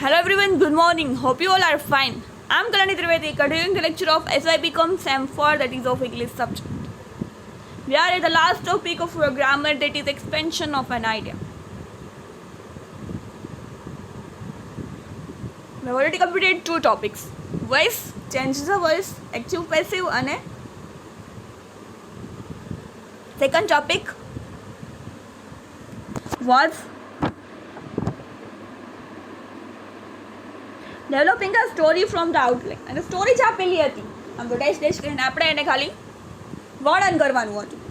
Hello everyone, good morning. Hope you all are fine. I'm Kalani Trivedi, continuing the lecture of SYBCom Sem 4, that is of English subject. We are at the last topic of our grammar, that is expansion of an idea. We have already completed two topics. Voice, changes of voice, active, passive, and second topic was developing a story from the outline. અને story જ આપેલી હતી, આમ તો test કરીને આપણે એને ખાલી વર્ણન કરવાનું હતું.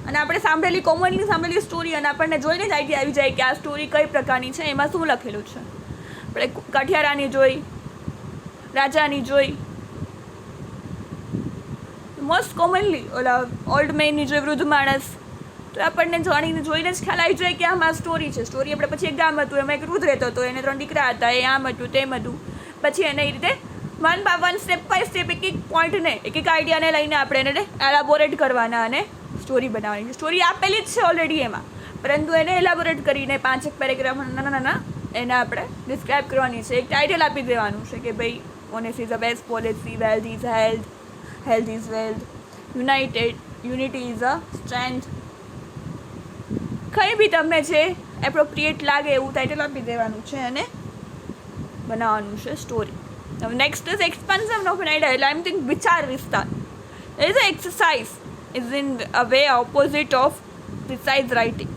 અને આપણે કોમનલી સાંભળેલી સ્ટોરી અને આપણને જોઈને જ આઈડિયા આવી જાય કે આ સ્ટોરી કઈ પ્રકારની છે, એમાં શું લખેલું છે. આપણે કઠિયારાની જોઈ, રાજાની જોઈ, મોસ્ટ કોમનલી ઓલા ઓલ્ડ મેનની જોઈ, વૃદ્ધ માણસ, તો આપણને જોઈને જ ખ્યાલ આવી જાય કે આમાં સ્ટોરી છે. સ્ટોરી આપણે પછી એક ગામ હતું, એમાં એક વૃદ્ધ રહેતો હતો, એને 3 દીકરા હતા, એ આમ હતું તેમ હતું. પછી એને એ રીતે one by one step by step એક પોઈન્ટને એક આઈડિયાને લઈને આપણે એને એલાબોરેટ કરવાના અને સ્ટોરી બનાવવાની છે. સ્ટોરી આપેલી જ છે ઓલરેડી એમાં, પરંતુ એને એલાબોરેટ કરીને 5 પેરેગ્રાફ નાના એને આપણે ડિસ્ક્રાઇબ કરવાની છે. એક ટાઇટલ આપી દેવાનું છે કે ભાઈ honesty is the best policy, wealth is health, health is wealth, unity is a strength. કંઈ બી તમને જે એપ્રોપ્રિએટ લાગે એવું ટાઇટલ આપી દેવાનું છે અને બનાવવાનું છે સ્ટોરી. હવે next is expansion of an idea. એટલે આઈ થિંક વિચાર વિસ્તાર. Is a exercise is in a way opposite of precise writing.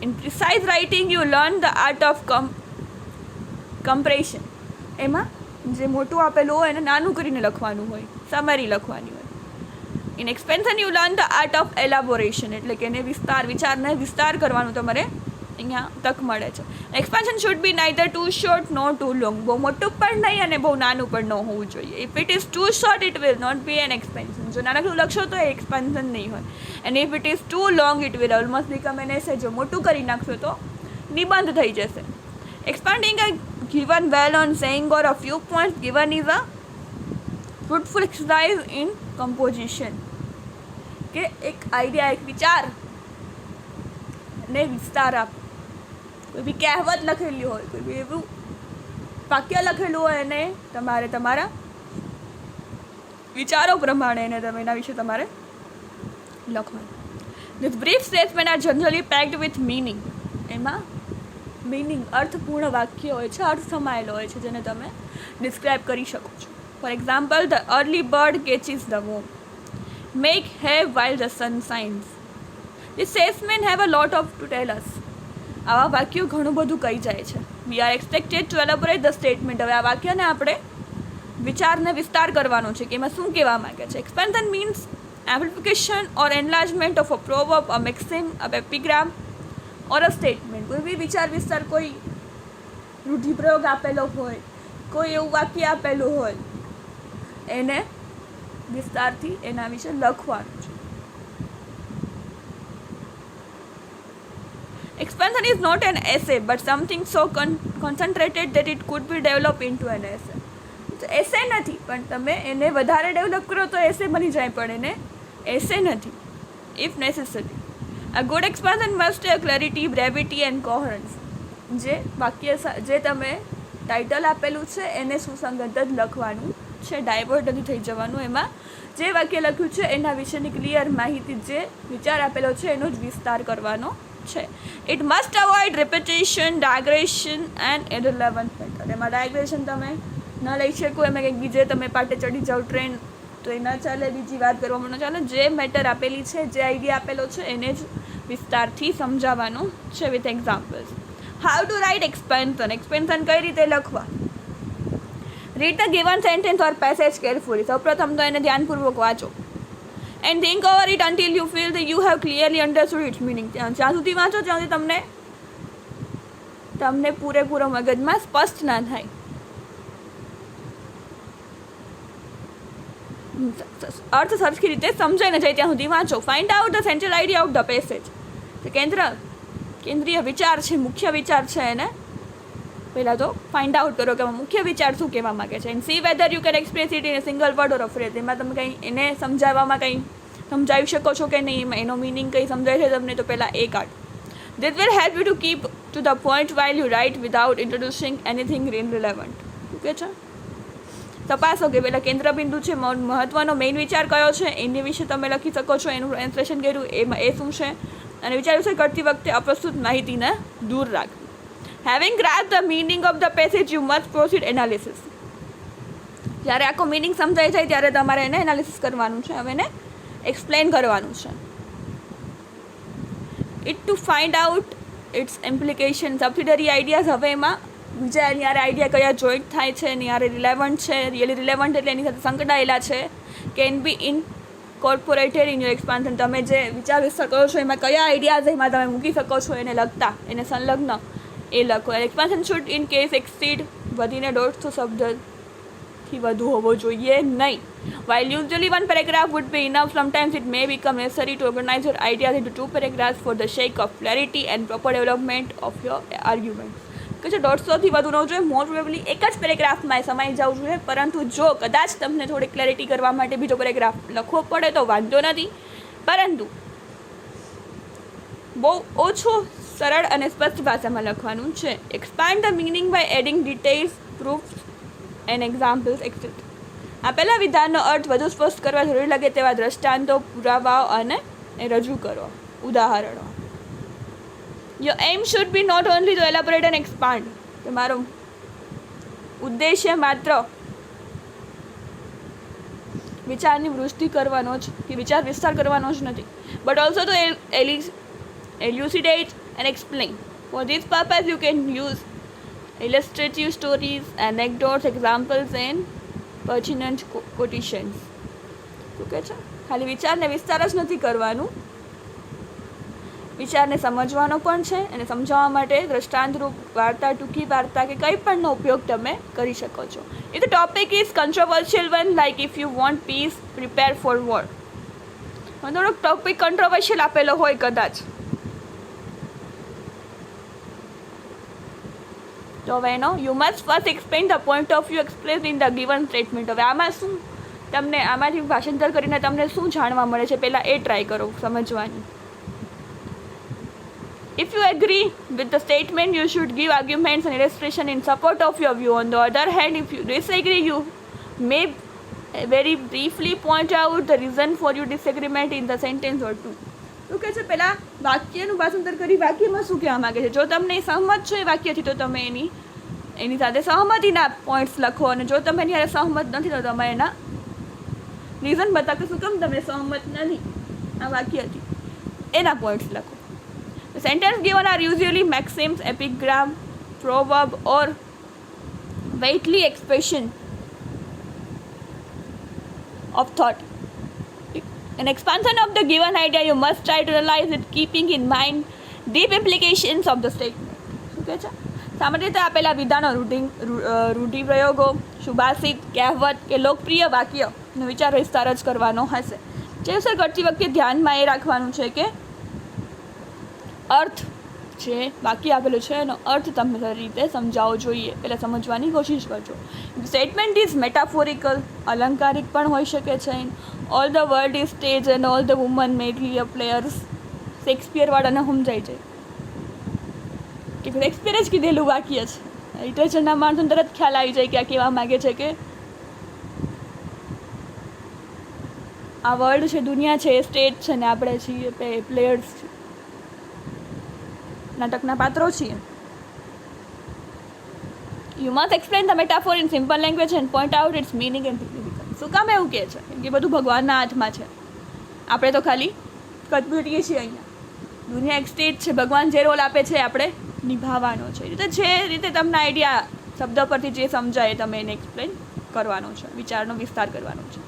In precise writing you learn the art of compression. એમાં જે મોટું આપેલું હોય એને નાનું કરીને લખવાનું હોય, સમરી લખવાની હોય. In expansion you learn the art of elaboration. એટલે કે એને વિચારને વિસ્તાર કરવાનું તમારે અહીંયા તક મળે છે. Expansion should be neither too short no too long. બહુ મોટું પણ નહીં અને બહુ નાનું પણ ન હોવું જોઈએ. If it is too short it will not be an expansion. જો નાનકડું લખશો તો એ એક્સપાન્શન નહીં હોય. And if it is too long it will almost become an essay. જો મોટું કરી નાખશો તો નિબંધ થઈ જશે. Expanding a given well on saying or a few points given is a fruitful exercise in composition. કે એક આઈડિયા, એક વિચાર ને વિસ્તાર આપ. કોઈ બી કહેવત લખેલી હોય, કોઈ બી એવું વાક્ય લખેલું હોય એને તમારે તમારા વિચારો પ્રમાણે એને તમે એના વિશે તમારે લખવાનું. These brief statements are generally packed with meaning. એમાં મીનિંગ, અર્થપૂર્ણ વાક્ય હોય છે, અર્થ સમાયેલો હોય છે, જેને તમે ડિસ્ક્રાઇબ કરી શકો છો. For example, the early bird catches the worm, make hay while the sun shines. These statements have a lot of to tell us. આવા વાક્યો ઘણું બધું કહી જાય છે. We are expected to elaborate the statement. હવે આ વાક્યને આપણે વિચારને વિસ્તાર કરવાનો છે કે એમાં શું કહેવા માંગે છે. Expansion means amplification or enlargement of a proverb, a maxim, an epigram or a statement. કોઈ બી વિચાર વિસ્તાર, કોઈ રૂઢિપ્રયોગ આપેલો હોય, કોઈ એવું વાક્ય આપેલું હોય, એને વિસ્તારથી એના વિશે લખવાનું છે. Expansion is not an essay but something so concentrated that it could be developed into an essay. એસે નથી, પણ તમે એને વધારે ડેવલપ કરો તો એસે બની જાય, પણ એને એસે નથી. If necessary, a good expansion must have clarity, brevity and coherence. જે વાક્ય જે તમે ટાઇટલ આપેલું છે એને સુસંગત જ લખવાનું છે, ડાયવર્ટ નથી થઈ જવાનું. એમાં જે વાક્ય લખ્યું છે એના વિશેની ક્લિયર માહિતી, જે વિચાર આપેલો છે એનો જ વિસ્તાર કરવાનો છે. It must avoid repetition, digression and irrelevant matter. એમાં ડાયગ્રેશન તમે ન લઈ શકો, એમાં કંઈક બીજે તમે પાટે ચડી જાઓ ટ્રેન તો એ ન ચાલે, બીજી વાત કરવામાં ન ચાલે. જે મેટર આપેલી છે, જે આઈડિયા આપેલો છે એને જ વિસ્તારથી સમજાવવાનું છે with examples. How to write expansion. Expansion કઈ રીતે લખવા. Read the given sentence or passage carefully. સૌપ્રથમ તો એને ધ્યાનપૂર્વક વાંચો. And think over it until you feel that you have clearly understood its meaning. જ્યાં સુધી વાંચો ત્યાં સુધી તમને પૂરેપૂરો મગજમાં સ્પષ્ટ ના થાય. અર્થ સરખી રીતે સમજાઈ ન જાય ત્યાં સુધી વાંચો. Find out the central idea of the passage. કેન્દ્રીય વિચાર છે, મુખ્ય વિચાર છે, એને પહેલાં તો ફાઇન્ડ આઉટ કરો કે મુખ્ય વિચાર શું કહેવા માગે છે. And C whether you can express it in a single word or a phrase. એમાં તમે કંઈ એને સમજાવવામાં કંઈ સમજાવી શકો છો કે નહીં, એનો મિનિંગ કંઈ સમજાય છે તમને, તો પહેલાં એ કાઢ. This will help you to to the point while you write without introducing anything irrelevant. Okay છે. તપાસો કે પેલા કેન્દ્રબિંદુ છે, મહત્વનો મેઇન વિચાર કયો છે, એની વિશે તમે લખી શકો છો. એનું ટ્રાન્સલેશન કર્યું એમાં એ શું છે, અને વિચાર વિશે કરતી વખતે અપ્રસ્તુત માહિતીને દૂર રાખવી. Having grasp the meaning of the passage you must proceed analysis. જ્યારે આખો મિનિંગ સમજાઈ જાય ત્યારે તમારે એને એનાલિસિસ કરવાનું છે, હવે એને એક્સપ્લેન કરવાનું છે. It to find out its implication subsidiary ideas. હવે એમાં બીજા એની યારે આઈડિયા કયા જોઈન્ટ થાય છે, એની યારે રિલેવન્ટ છે, રિયલી રિલેવન્ટ એટલે એની સાથે સંકળાયેલા છે, can be incorporated in your expansion. તમે જે વિચાર વિસ્તાર કરો છો એમાં કયા આઈડિયાઝ એમાં તમે મૂકી શકો છો, એને લગતા, એને સંલગ્ન એ લખો. Expansion should in case exceed વધીને 150 શબ્દથી વધુ હોવો જોઈએ નહીં. While usually one paragraph would be enough, sometimes it may become necessary to organize your ideas into 2 paragraphs for the sake of clarity and proper development of your argument. કે છે 150થી વધુ ન જોઈએ, મોર પ્રોબેબલી એક જ પેરેગ્રાફમાં સમાઈ જવું જોઈએ. પરંતુ જો કદાચ તમને થોડી ક્લેરિટી કરવા માટે બીજો પેરેગ્રાફ લખવો પડે તો વાંધો નથી, પરંતુ બહુ ઓછું સરળ અને સ્પષ્ટ ભાષામાં લખવાનું છે. Expand the meaning by adding details, proofs and examples etcetera. આપેલા વિધાનનો અર્થ વધુ સ્પષ્ટ કરવા જરૂરી લાગે તેવા દ્રષ્ટાંતો, પુરાવાઓ અને એ રજૂ કરો, ઉદાહરણો. Your aim should be not only to elaborate and expand. તમારો ઉદ્દેશ્ય માત્ર વિચારની વૃષ્ટિ કરવાનો જ કે વિચાર વિસ્તાર કરવાનો જ નથી, but also two elucidate and explain. For this purpose you can use illustrative stories, anecdotes, examples and pertinent quotations. શું કહે છે? ખાલી વિચારને વિસ્તાર જ નથી કરવાનું, વિચારને સમજવાનો પણ છે, અને સમજાવવા માટે દ્રષ્ટાંતરૂપ વાર્તા, ટૂંકી વાર્તા કે કંઈ પણનો ઉપયોગ તમે કરી શકો છો. If the topic is controversial one, like if you want peace, prepare for war. થોડોક ટોપિક કન્ટ્રોવર્શિયલ આપેલો હોય કદાચ, તો હવે એનો you must first explain the point of view express in the given statement. હવે આમાં શું તમને આમાંથી ભાષાંતર કરીને તમને શું જાણવા મળે છે, પહેલાં એ ટ્રાય કરો સમજવાની. If you agree with the statement, you should give arguments and illustration in support of your view. On the other hand, if you disagree, you may very briefly point out the reason for your disagreement in the sentence or two. શું કહે છે? પહેલાં વાક્યનું ભાષાંતર કરી વાક્યમાં શું કહેવા માગે છે. જો તમને સહમત છો એ વાક્યથી તો તમે એની સાથે સહમતીના પોઈન્ટ્સ લખો, અને જો તમે એની સાથે સહમત નથી તો તમે એના રીઝન બતાવો કે શું કેમ તમે સહમત નથી આ વાક્યથી, એના પોઈન્ટ્સ લખો. The sentence given are usually maxims, epigram, proverb or weighty expression of thought. An expansion of the given idea, you must try to realize it keeping in mind deep implications of the statement. શું કહે છે? સામાન્ય રીતે આપેલા વિધાનો, રૂઢિપ્રયોગો, સુભાષિત, કહેવત કે લોકપ્રિય વાક્યનો વિચાર વિસ્તાર જ કરવાનો હશે. જે વિશે કરતી વખતે ધ્યાનમાં એ રાખવાનું છે કે અર્થ જે વાક્ય આપેલું છે એનો અર્થ તમે સારી રીતે સમજાવવો જોઈએ, પહેલાં સમજવાની કોશિશ કરજો. સ્ટેટમેન્ટ ઇઝ મેટાફોરિકલ, અલંકારિક પણ હોઈ શકે છે. All the world is stage and all the women merely a players. શેક્સપિયરવાળાને સમજાઈ જાય કે શેક્સપિયરે જ કીધેલું વાક્ય છે. લિટરેચરના માણસોને તરત ખ્યાલ આવી જાય કે આ કહેવા માગે છે કે આ વર્લ્ડ છે, દુનિયા છે, એ સ્ટેજ છે ને આપણે છીએ પ્લેયર્સ છીએ, નાટકના પાત્રો છીએ. You must explain the metaphor in simple language and point out its meaning and significance. શું કામ એવું કહે છે? કેમ કે બધું ભગવાનના હાથમાં છે, આપણે તો ખાલી કટપીટીએ છીએ. અહીંયા દુનિયા એક સ્ટેજ છે, ભગવાન જે રોલ આપે છે આપણે નિભાવવાનો છે. રીતે જે રીતે તમને આઈડિયા શબ્દ પરથી જે સમજાય તમે એને એક્સપ્લેન કરવાનો છે, વિચારનો વિસ્તાર કરવાનો છે.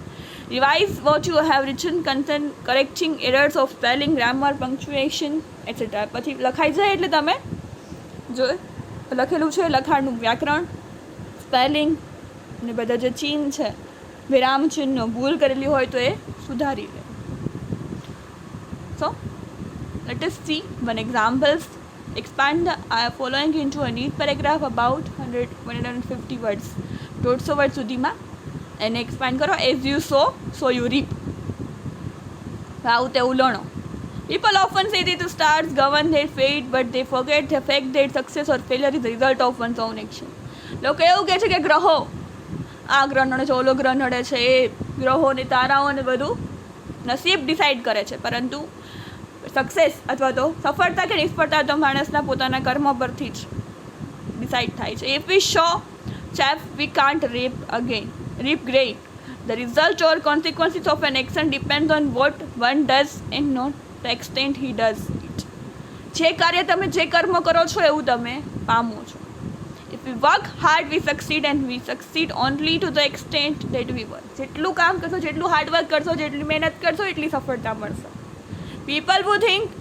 Revise what you have return, correcting errors of spelling, grammar, punctuation etcetera. પછી લખાઈ જાય એટલે તમે જો લખેલું છે લખાણનું વ્યાકરણ, સ્પેલિંગ અને બધા જે ચિહ્ન છે, વિરામ ચિહ્નો ભૂલ કરેલી હોય તો એ સુધારી લે. So let S C one examples. Expand the following into a neat paragraph about 150 words. 150 word સુધીમાં એને એક્સપાન્ડ કરો. As you sow so you reap. આવું તેવું લણો. People often say that the stars govern their fate, but they forget the fact that success or failure is the result of one's own action. લોકો એવું કહે છે કે ગ્રહો આ ગ્રહ નડે છે, ઓલો ગ્રહ નડે છે, એ ગ્રહોને તારાઓને બધું નસીબ ડિસાઇડ કરે છે, પરંતુ સક્સેસ અથવા તો સફળતા કે નિષ્ફળતા તો માણસના પોતાના કર્મ પરથી જ ડિસાઇડ થાય છે. If V show chaff we can't reap grain. The result or consequences of an action depends on what one does and not the extent he does it. જે કાર્ય તમે જે કર્મ કરો છો એવું તમે પામો છો. If we work hard we succeed, and we succeed only to the extent that we work. જેટલું કામ કરશો, જેટલું હાર્ડવર્ક કરશો, જેટલી મહેનત કરશો એટલી સફળતા મળશે. People who think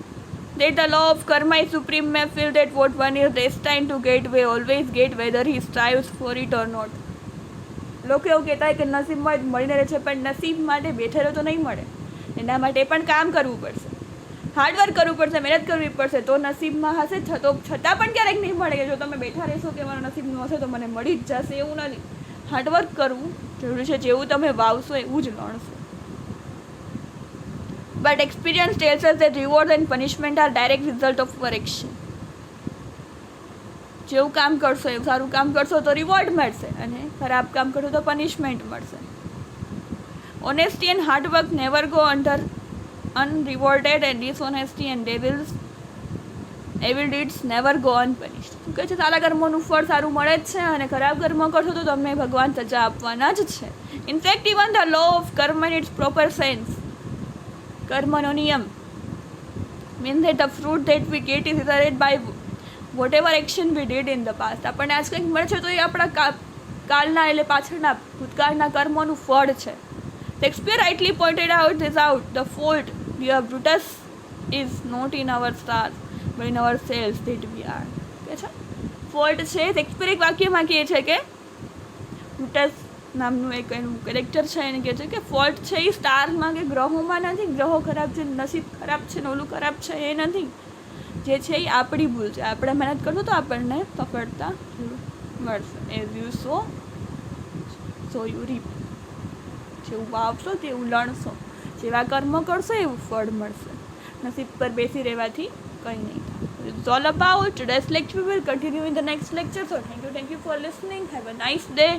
that the law of karma is supreme may feel that what one is destined to get will always get, whether he strives for it or not. લોકો એવું કહેતા હોય કે નસીબમાં જ મળીને રહે છે, પણ નસીબ માટે બેઠેલો તો નહીં મળે. એના માટે પણ કામ કરવું પડશે, હાર્ડવર્ક કરવું પડશે, મહેનત કરવી પડશે, તો નસીબમાં હશે. છતાં પણ ક્યારેક નહીં મળે કે જો તમે બેઠા રહેશો કે મારું નસીબનું હશે તો મને મળી જ જશે, એવું નથી. હાર્ડવર્ક કરવું જરૂરી છે. જેવું તમે વાવશો એવું જ લણશો. But experience tells us that reward and punishment are direct result of our action. જેવું કામ કરશો, એવું સારું કામ કરશો તો રિવોર્ડ મળશે, અને ખરાબ કામ કરશો તો પનિશમેન્ટ મળશે. Honesty and hard work never go unrewarded, and dishonesty and evil deeds never go unpunished. શું કહે છે? સારા કર્મોનું ફળ સારું મળે જ છે, અને ખરાબ કર્મ કરશો તો તમને ભગવાન સજા આપવાના જ છે. In fact even the law of karma in its proper sense, કર્મનો નિયમ, means that the fruit that we get is decided by whatever action we did in the past. આપણને આજ કંઈક મળે છે તો એ આપણા કાલના એટલે પાછળના ભૂતકાળના કર્મોનું ફળ છે. Shakespeare rightly pointed out the fault, dear Brutus, is not in our stars but in ourselves that we are. કે છે ફોલ્ટ છે. શેક્સપિયર એક વાક્યમાં કહે છે કે બ્રુટસ નામનું એક એનું કેરેક્ટર છે, એને કહે છે કે ફોલ્ટ છે એ સ્ટારમાં કે ગ્રહોમાં નથી. ગ્રહો ખરાબ છે, નસીબ ખરાબ છે, ને ઓલું ખરાબ છે એ નથી. જે છે એ આપણી ભૂલ છે. આપણે મહેનત કરશું તો આપણને સફળતા મળશે. As you sow you reap. જેવું વાવશો તેવું લણશો, જેવા કર્મ કરશો એવું ફળ મળશે. નસીબ પર બેસી રહેવાથી કંઈ નહીં થાય. It's all about today's lecture. We will continue in the next lecture. So thank you for listening. Have a nice day.